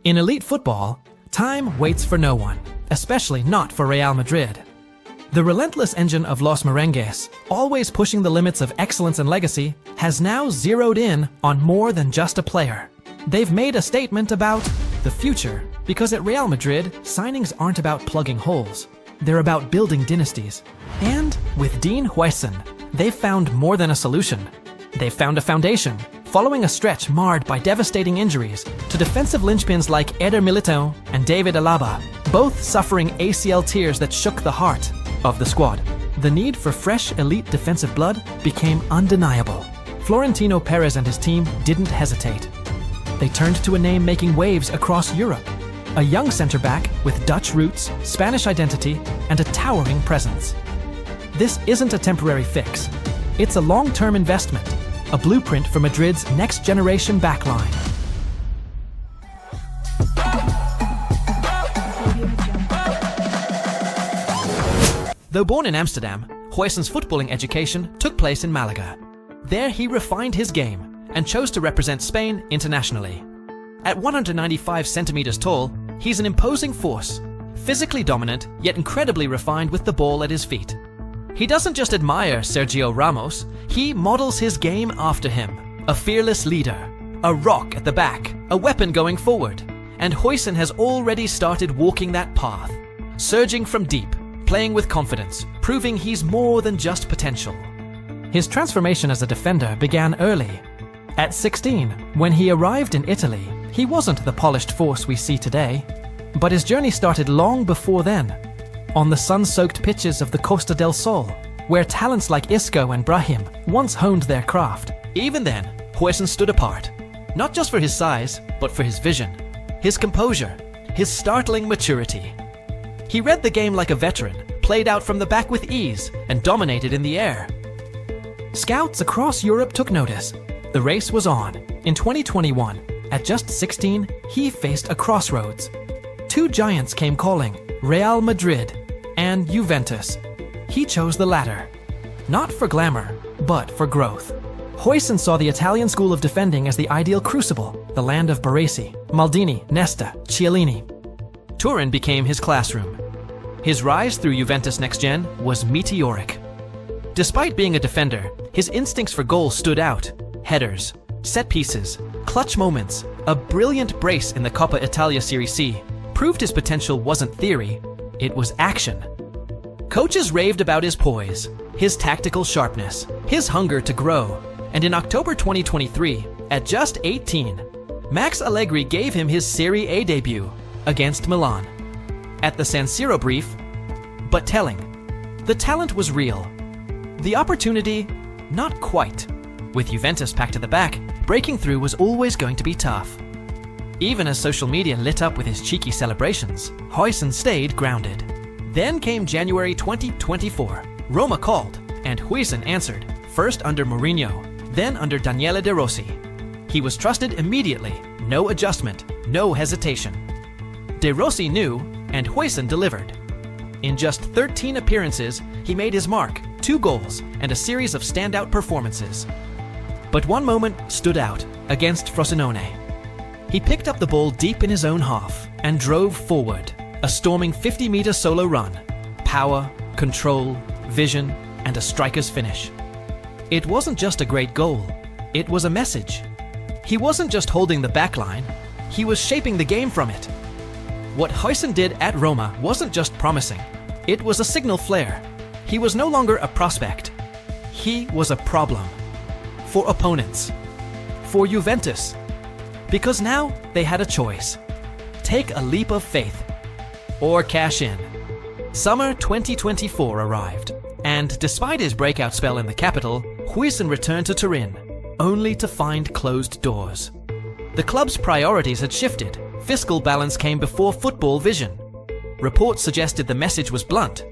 In elite football, time waits for no one, especially not for Real Madrid. The relentless engine of Los Merengues, always pushing the limits of excellence and legacy, has now zeroed in on more than just a player. They've made a statement about the future, because at Real Madrid, signings aren't about plugging holes. They're about building dynasties. And with Dean Huijsen, they've found more than a solution. They've found a foundation, following a stretch marred by devastating injuries to defensive linchpins like Eder Militão and David Alaba, both suffering ACL tears that shook the heart of the squad. The need for fresh elite defensive blood became undeniable. Florentino Perez and his team didn't hesitate. They turned to a name making waves across Europe. A young centre-back with Dutch roots, Spanish identity, and a towering presence. This isn't a temporary fix. It's a long-term investment, a blueprint for Madrid's next-generation backline. Though born in Amsterdam, Huijsen's footballing education took place in Malaga. There he refined his game and chose to represent Spain internationally. At 195 centimeters tall, he's an imposing force, physically dominant yet incredibly refined with the ball at his feet. He doesn't just admire Sergio Ramos, he models his game after him. A fearless leader, a rock at the back, a weapon going forward. And Huijsen has already started walking that path, surging from deep, playing with confidence, proving he's more than just potential. His transformation as a defender began early. At 16, when he arrived in Italy, he wasn't the polished force we see today. But his journey started long before then, on the sun-soaked pitches of the Costa del Sol, where talents like Isco and Brahim once honed their craft. Even then, Huijsen stood apart, not just for his size, but for his vision, his composure, his startling maturity. He read the game like a veteran, played out from the back with ease, and dominated in the air. Scouts across Europe took notice. The race was on. In 2021, at just 16, he faced a crossroads. Two giants came calling, Real Madrid and Juventus. He chose the latter. Not for glamour, but for growth. Huijsen saw the Italian school of defending as the ideal crucible, the land of Baresi, Maldini, Nesta, Chiellini. Turin became his classroom. His rise through Juventus Next Gen was meteoric. Despite being a defender, his instincts for goal stood out. Headers, set pieces, clutch moments, a brilliant brace in the Coppa Italia Serie C proved his potential wasn't theory, it was action. Coaches raved about his poise, his tactical sharpness, his hunger to grow, and in October 2023, at just 18, Max Allegri gave him his Serie A debut against Milan. At the San Siro brief, but telling, the talent was real. The opportunity, not quite. With Juventus packed at the back, breaking through was always going to be tough. Even as social media lit up with his cheeky celebrations, Huijsen stayed grounded. Then came January 2024. Roma called, and Huijsen answered, first under Mourinho, then under Daniele De Rossi. He was trusted immediately, no adjustment, no hesitation. De Rossi knew, and Huijsen delivered. In just 13 appearances, he made his mark, 2 goals, and a series of standout performances. But one moment stood out, against Frosinone. He picked up the ball deep in his own half and drove forward, a storming 50-meter solo run. Power, control, vision, and a striker's finish. It wasn't just a great goal, it was a message. He wasn't just holding the back line, he was shaping the game from it. What Huijsen did at Roma wasn't just promising, it was a signal flare. He was no longer a prospect, he was a problem. For opponents, for Juventus, because now they had a choice. Take a leap of faith, or cash in. Summer 2024 arrived, and despite his breakout spell in the capital, Huijsen returned to Turin, only to find closed doors. The club's priorities had shifted. Fiscal balance came before football vision. Reports suggested the message was blunt.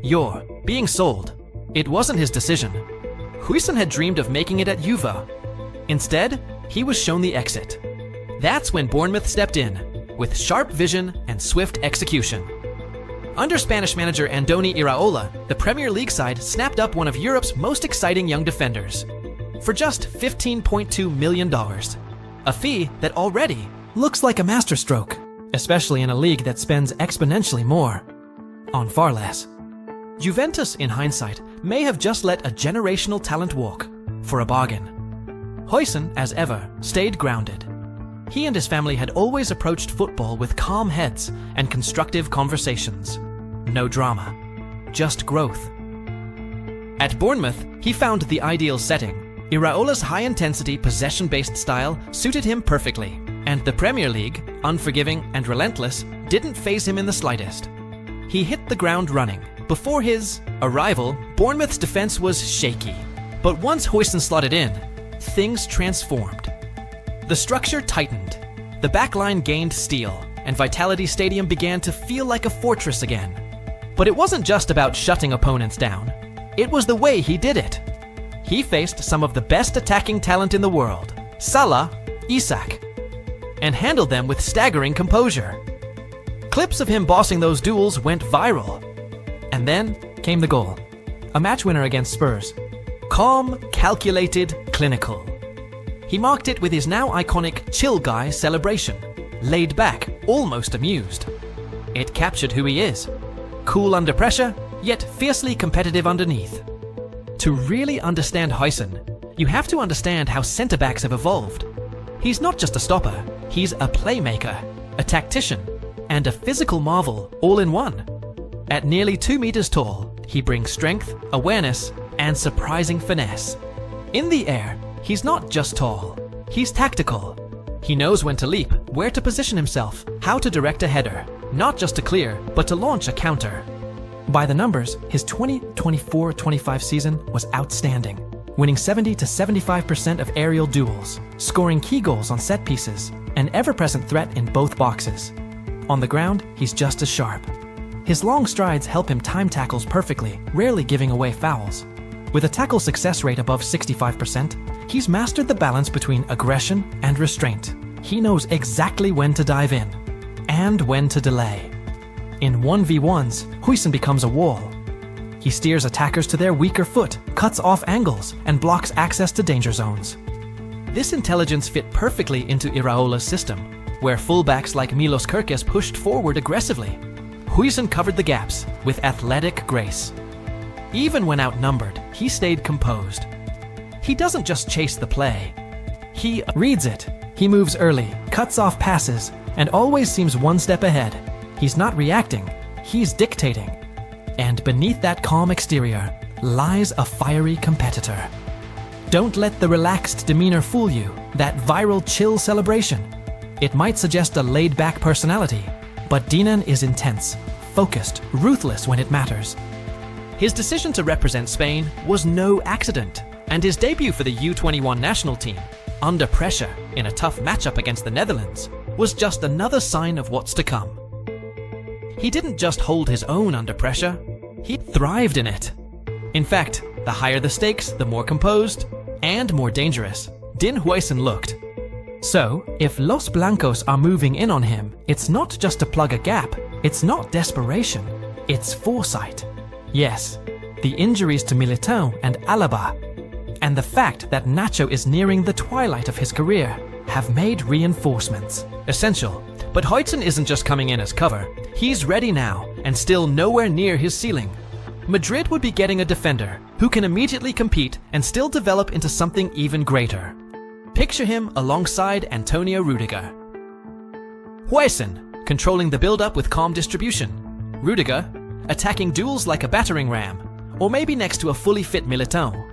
You're being sold. It wasn't his decision. Huijsen had dreamed of making it at Juve. Instead, he was shown the exit. That's when Bournemouth stepped in, with sharp vision and swift execution. Under Spanish manager Andoni Iraola, the Premier League side snapped up one of Europe's most exciting young defenders for just $15.2 million, a fee that already looks like a masterstroke, especially in a league that spends exponentially more on far less. Juventus, in hindsight, may have just let a generational talent walk for a bargain. Huijsen, as ever, stayed grounded. He and his family had always approached football with calm heads and constructive conversations. No drama, just growth. At Bournemouth, he found the ideal setting. Iraola's high-intensity, possession-based style suited him perfectly, and the Premier League, unforgiving and relentless, didn't faze him in the slightest. He hit the ground running. Before his arrival, Bournemouth's defense was shaky. But once Huijsen slotted in, things transformed. The structure tightened, the backline gained steel, and Vitality Stadium began to feel like a fortress again. But it wasn't just about shutting opponents down. It was the way he did it. He faced some of the best attacking talent in the world, Salah, Isak, and handled them with staggering composure. Clips of him bossing those duels went viral. And then came the goal. A match winner against Spurs. Calm, calculated, clinical. He marked it with his now iconic chill guy celebration. Laid back, almost amused. It captured who he is. Cool under pressure, yet fiercely competitive underneath. To really understand Huijsen, you have to understand how centre-backs have evolved. He's not just a stopper, he's a playmaker, a tactician, and a physical marvel all in one. At nearly 2 meters tall, he brings strength, awareness, and surprising finesse. In the air, he's not just tall, he's tactical. He knows when to leap, where to position himself, how to direct a header, not just to clear, but to launch a counter. By the numbers, his 2024-25 season was outstanding, winning 70 to 75% of aerial duels, scoring key goals on set pieces, an ever-present threat in both boxes. On the ground, he's just as sharp. His long strides help him time tackles perfectly, rarely giving away fouls. With a tackle success rate above 65%, he's mastered the balance between aggression and restraint. He knows exactly when to dive in and when to delay. In 1v1s, Huijsen becomes a wall. He steers attackers to their weaker foot, cuts off angles, and blocks access to danger zones. This intelligence fit perfectly into Iraola's system, where fullbacks like Milos Kerkez pushed forward aggressively. Huijsen covered the gaps with athletic grace. Even when outnumbered, he stayed composed. He doesn't just chase the play. He reads it. He moves early, cuts off passes, and always seems one step ahead. He's not reacting, he's dictating. And beneath that calm exterior lies a fiery competitor. Don't let the relaxed demeanor fool you, that viral chill celebration. It might suggest a laid-back personality, but Dinan is intense, focused, ruthless when it matters. His decision to represent Spain was no accident, and his debut for the U21 national team, under pressure in a tough matchup against the Netherlands, was just another sign of what's to come. He didn't just hold his own under pressure, he thrived in it. In fact, the higher the stakes, the more composed and more dangerous Dean Huijsen looked. So, if Los Blancos are moving in on him, it's not just to plug a gap, it's not desperation, it's foresight. Yes, the injuries to Militão and Alaba, and the fact that Nacho is nearing the twilight of his career, have made reinforcements essential. But Huijsen isn't just coming in as cover, he's ready now, and still nowhere near his ceiling. Madrid would be getting a defender who can immediately compete and still develop into something even greater. Picture him alongside Antonio Rudiger. Huijsen, controlling the build-up with calm distribution. Rudiger, attacking duels like a battering ram, or maybe next to a fully fit Militão.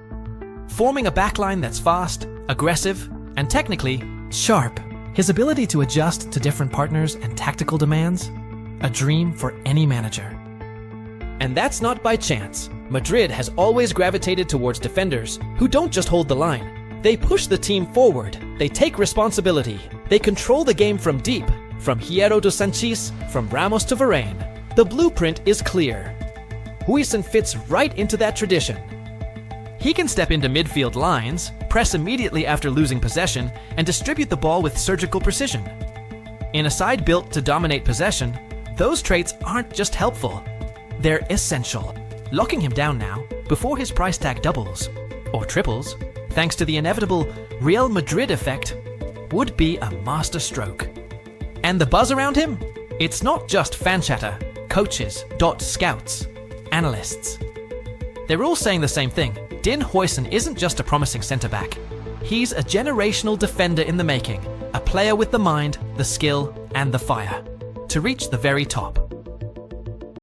Forming a backline that's fast, aggressive, and technically sharp. His ability to adjust to different partners and tactical demands, a dream for any manager. And that's not by chance. Madrid has always gravitated towards defenders who don't just hold the line. They push the team forward, they take responsibility, they control the game from deep, from Hierro to Sanchis, from Ramos to Varane. The blueprint is clear. Huijsen fits right into that tradition. He can step into midfield lines, press immediately after losing possession, and distribute the ball with surgical precision. In a side built to dominate possession, those traits aren't just helpful, they're essential. Locking him down now, before his price tag doubles, or triples, thanks to the inevitable Real Madrid effect, would be a masterstroke. And the buzz around him? It's not just fan chatter, coaches, scouts, analysts. They're all saying the same thing. Dean Huijsen isn't just a promising centre-back. He's a generational defender in the making, a player with the mind, the skill, and the fire to reach the very top.